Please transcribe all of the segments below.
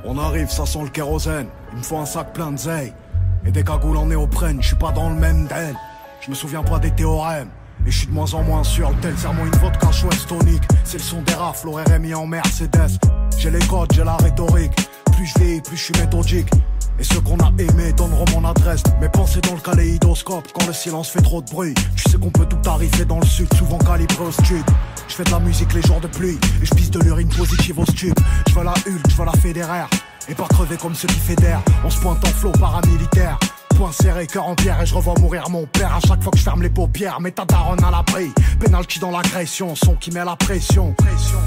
On arrive, ça sent le kérosène. Il me faut un sac plein de zeille et des cagoules en néoprène. Je suis pas dans le même d'elle. Je me souviens pas des théorèmes. Et je suis de moins en moins sûr, le tel serment une vodka chouette tonique. C'est le son des rafles, RMI en Mercedes. J'ai les codes, j'ai la rhétorique. Plus je vieillis, plus je suis méthodique. Et ceux qu'on a aimés donneront mon adresse. Mes pensées dans le kaléidoscope quand le silence fait trop de bruit. Tu sais qu'on peut tout arriver dans le sud, souvent calibré au stud. Je fais de la musique les jours de pluie et je pisse de l'urine positive au stup. Je veux la Hulk, je veux la Federer. Et pas crever comme ceux qui fédèrent. On se pointe en flot paramilitaire. Point serré, cœur en pierre et je revois mourir mon père. À chaque fois que je ferme les paupières, mets ta daronne à l'abri. Penalty dans l'agression, son qui met la pression.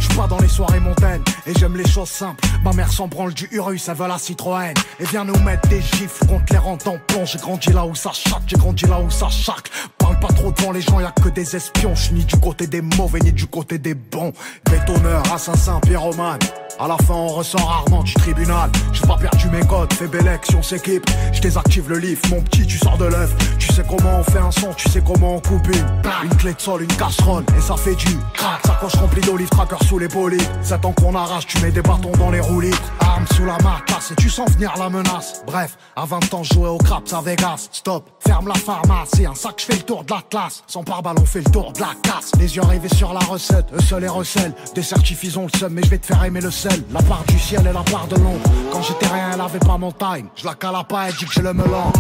Je suis pas dans les soirées montaines et j'aime les choses simples. Ma mère s'en branle du Urus, elle veut la Citroën. Et vient nous mettre des gifles contre les rangs tampons. J'ai grandi là où ça chatte, j'ai grandi là où ça charcle. Parle pas trop devant les gens, y'a que des espions. J'suis ni du côté des mauvais ni du côté des bons. Bétonneur, assassin, pyromane. À la fin on ressort rarement du tribunal. J'ai pas perdu mes codes, fais belle action, s'équipe. Je désactive le lift, mon petit tu sors de l'œuf. Tu sais comment on fait un son, tu sais comment on coupe une clé de sol, une casserole et ça fait du crack. Sacoche remplie d'olives, tracker sous les bolides. 7 ans qu'on arrache, tu mets des bâtons dans les roues libres. Arme sous la marcasse et tu sens venir la menace. Bref, à 20 ans je jouais au craps à Vegas. Stop, ferme la pharmacie, un sac je fais le tour de la classe. Sans pare-balles on fait le tour de la casse. Les yeux rivés sur la recette, eux seuls et recèlent. Des certifs ils ont le seum mais je vais te faire aimer le sel. La part du ciel et la part de l'ombre. Quand j'étais rien elle avait pas mon time. Je la cala pas, elle dit que j'ai le melon.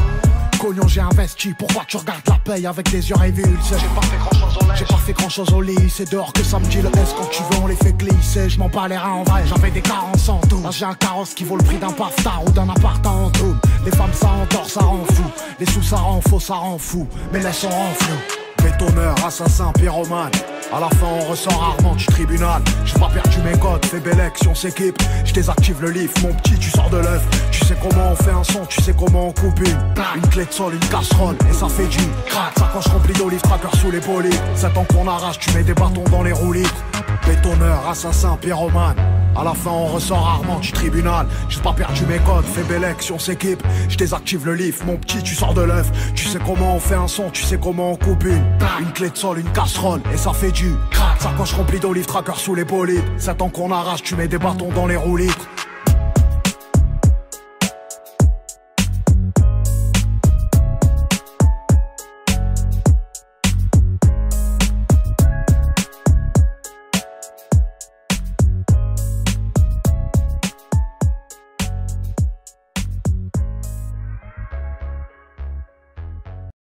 Cognon j'ai investi, pourquoi tu regardes la paye avec des yeux révulsés? J'ai pas fait grand chose au lait, j'ai pas fait grand chose au lit. C'est dehors que ça me dit le S, quand tu veux on les fait glisser. Je m'en bats les reins en vrai, j'avais des carences en tout. Là j'ai un carrosse qui vaut le prix d'un paftar ou d'un appart en tout. Les femmes ça endort, ça rend fou. Les sous ça rend faux, ça rend fou. Mais laisse on rend flou. Bétonneur, assassin, pyromane. À la fin on ressort rarement du tribunal. J'ai pas perdu mes codes, fais belle action, s'équipe. Je désactive le lift, mon petit tu sors de l'œuf. Tu sais comment on fait un son, tu sais comment on coupe une clé de sol, une casserole et ça fait du crack. Sacoche remplie d'olives, tracker sous les bolides. 7 ans qu'on arrache, tu mets des bâtons dans les roues libres. Bétonneur, assassin, pyromane. À la fin on ressort rarement du tribunal. J'ai pas perdu mes codes, fais belle action, s'équipe. Je désactive le lift, mon petit tu sors de l'œuf. Tu sais comment on fait un son, tu sais comment on coupe une clé de sol, une casserole et ça fait du crack. Sacoche remplie d'olives, tracker sous les bolides. 7 ans qu'on arrache, tu mets des bâtons dans les roues libres.